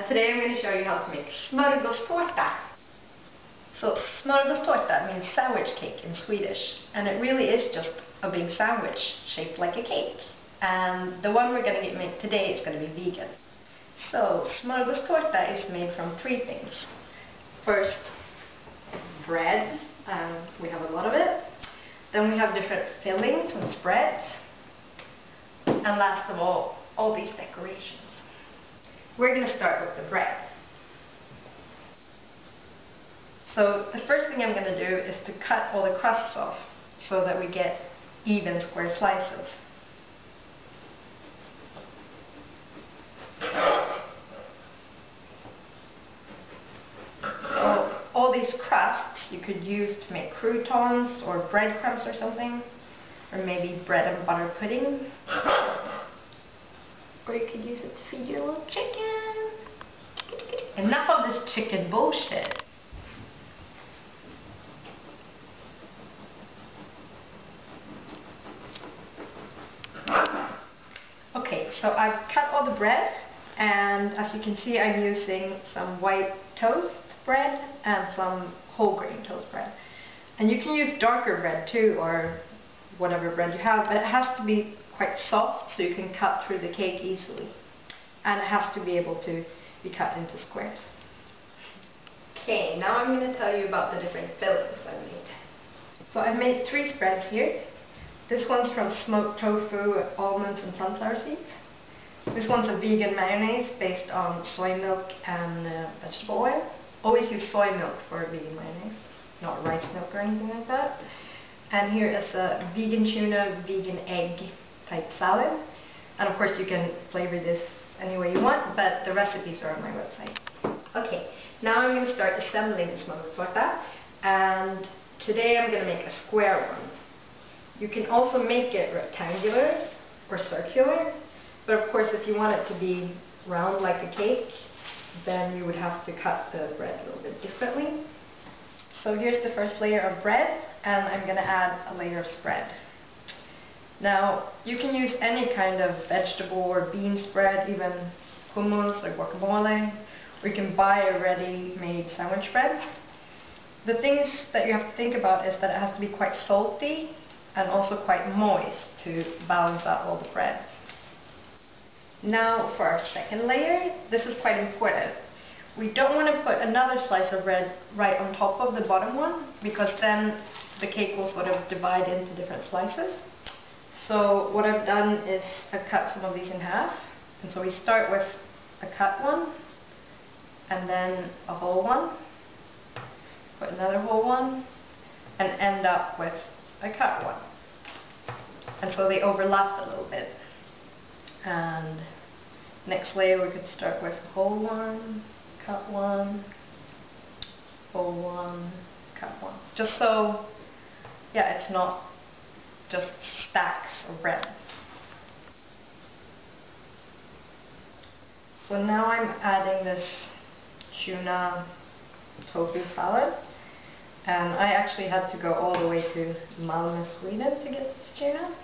Today I'm going to show you how to make smörgåstårta. So smörgåstårta means sandwich cake in Swedish, and it really is just a big sandwich shaped like a cake. And the one we're going to make today is going to be vegan. So smörgåstårta is made from three things. First, bread, and we have a lot of it. Then we have different fillings and spreads. And last of all these decorations. We're going to start with the bread. So the first thing I'm going to do is to cut all the crusts off so that we get even square slices. So all these crusts you could use to make croutons or breadcrumbs or something, or maybe bread and butter pudding. Or you could use it to feed your little chicken. Enough of this chicken bullshit. Okay, so I've cut all the bread, and as you can see I'm using some white toast bread and some whole grain toast bread. And you can use darker bread too, or whatever bread you have, but it has to be quite soft so you can cut through the cake easily. And it has to be able to be cut into squares. Okay, now I'm going to tell you about the different fillings I made. So I've made 3 spreads here. This one's from smoked tofu, almonds and sunflower seeds. This one's a vegan mayonnaise based on soy milk and vegetable oil. Always use soy milk for a vegan mayonnaise, not rice milk or anything like that. And here is a vegan tuna, vegan egg type salad. And of course you can flavor this any way you want, but the recipes are on my website. Okay, now I'm going to start assembling the smörgåstårta, and today I'm going to make a square one. You can also make it rectangular or circular, but of course if you want it to be round like a cake, then you would have to cut the bread a little bit differently. So here's the first layer of bread, and I'm going to add a layer of spread. Now, you can use any kind of vegetable or bean spread, even hummus or guacamole, or you can buy a ready-made sandwich bread. The things that you have to think about is that it has to be quite salty and also quite moist to balance out all the bread. Now for our second layer, this is quite important. We don't want to put another slice of bread right on top of the bottom one, because then the cake will sort of divide into different slices. So what I've done is I've cut some of these in half, and so we start with a cut one, and then a whole one, put another whole one, and end up with a cut one. And so they overlap a little bit. And next layer we could start with a whole one, cut one, whole one, cut one. Just so, yeah, it's not just stacks of bread. So now I'm adding this tuna tofu salad, and I actually had to go all the way to Malmö, Sweden to get this tuna.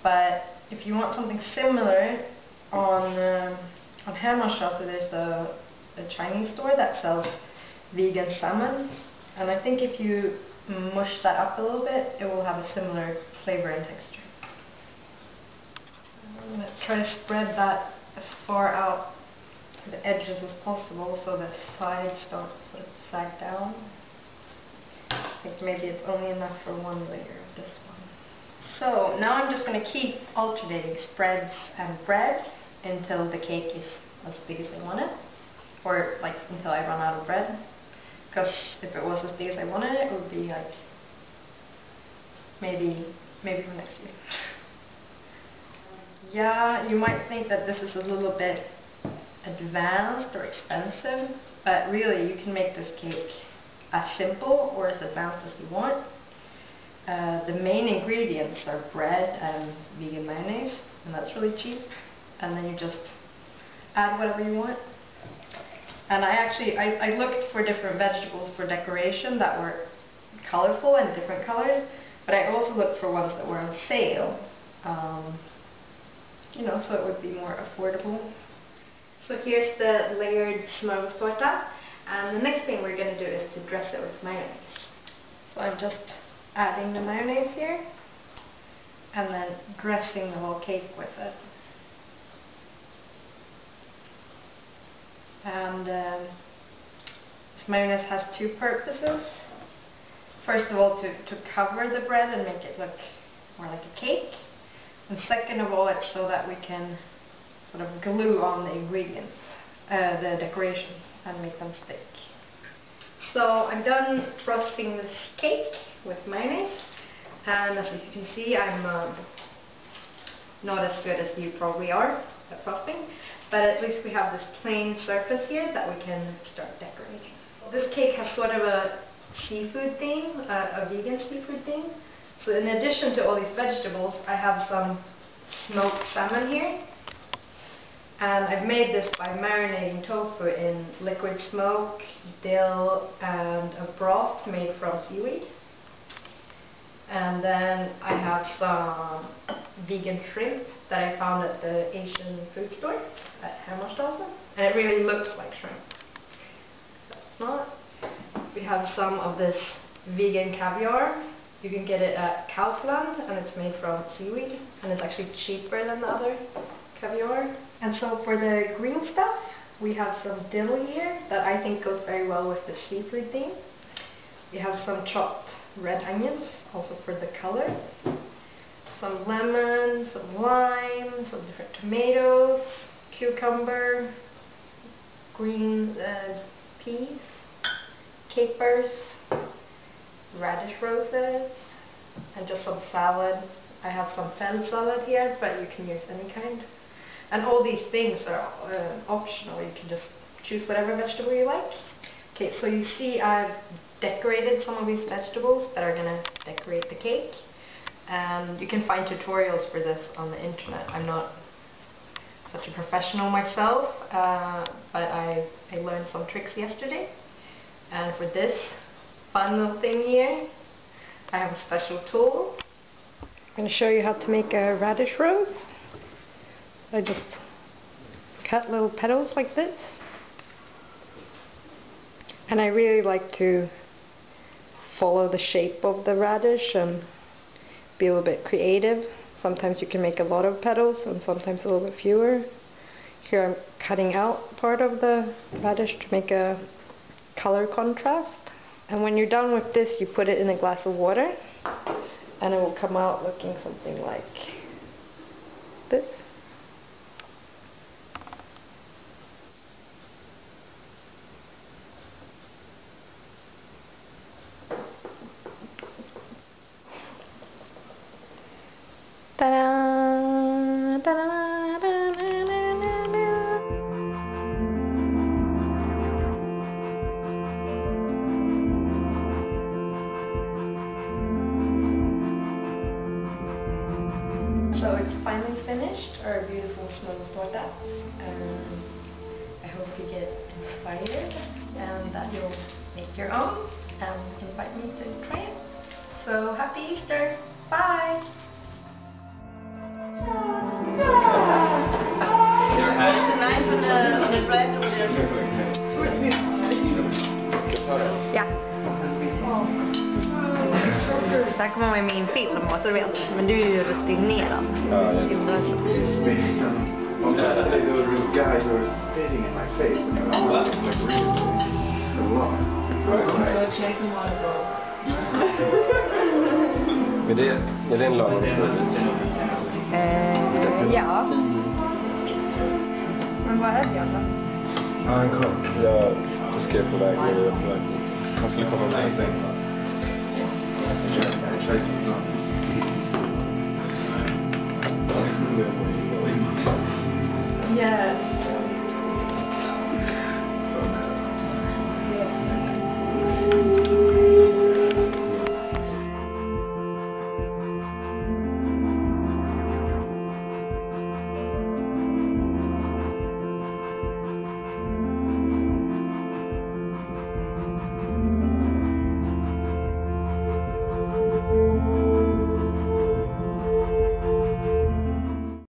But if you want something similar, on Hemmaköttet there's a Chinese store that sells vegan salmon, and I think if you mush that up a little bit, it will have a similar flavor and texture. I'm going to try to spread that as far out to the edges as possible so the sides don't sort of sag down. I think maybe it's only enough for one layer of this one. So now I'm just going to keep alternating spreads and bread until the cake is as big as I want it, or like until I run out of bread. Because if it was as big as I wanted it, it would be like maybe for next year. Yeah, you might think that this is a little bit advanced or expensive, but really you can make this cake as simple or as advanced as you want. The main ingredients are bread and vegan mayonnaise, and that's really cheap. And then you just add whatever you want. And I looked for different vegetables for decoration that were colorful and different colors, but I also looked for ones that were on sale, you know, so it would be more affordable. So here's the layered smörgåstårta, and the next thing we're going to do is to dress it with mayonnaise. So I'm just adding the mayonnaise here, and then dressing the whole cake with it. And this mayonnaise has two purposes. First of all, to cover the bread and make it look more like a cake. And second of all, it's so that we can sort of glue on the ingredients, the decorations, and make them stick. So I'm done frosting this cake with mayonnaise, and as you can see, I'm not as good as you probably are at frosting, but at least we have this plain surface here that we can start decorating. This cake has sort of a seafood theme, a vegan seafood theme. So in addition to all these vegetables, I have some smoked salmon here. And I've made this by marinating tofu in liquid smoke, dill, and a broth made from seaweed. And then I have some vegan shrimp that I found at the Asian food store at Hammarstaden. And it really looks like shrimp. It's not. We have some of this vegan caviar. You can get it at Kaufland, and it's made from seaweed, and it's actually cheaper than the other caviar. And so for the green stuff, we have some dill here that I think goes very well with the seafood theme. We have some chopped red onions, also for the color. Some lemon, some lime, some different tomatoes, cucumber, green peas, capers, radish roses, and just some salad. I have some fenn salad here, but you can use any kind. And all these things are optional. You can just choose whatever vegetable you like. Okay, so you see I've decorated some of these vegetables that are going to decorate the cake. And you can find tutorials for this on the internet. I'm not such a professional myself, but I learned some tricks yesterday. And for this fun little thing here, I have a special tool. I'm going to show you how to make a radish rose. I just cut little petals like this. And I really like to follow the shape of the radish and be a little bit creative. Sometimes you can make a lot of petals and sometimes a little bit fewer. Here I'm cutting out part of the radish to make a color contrast. And when you're done with this, you put it in a glass of water and it will come out looking something like this. Ta-da! Ta-da! So it's finally finished, our beautiful smörgåstårta. I hope you get inspired and that you'll make your own and invite me to try it. So happy Easter! Bye! There's a knife on the bread over there. Ja. Så här kommer man med min film och så vet. Men du är ju rutinerad. Ja, är det en lagom? Ja. Men vad är det då? Ja, han kom. Jag skrev på väg när jag var på väg. Han skulle komma med en. Yes.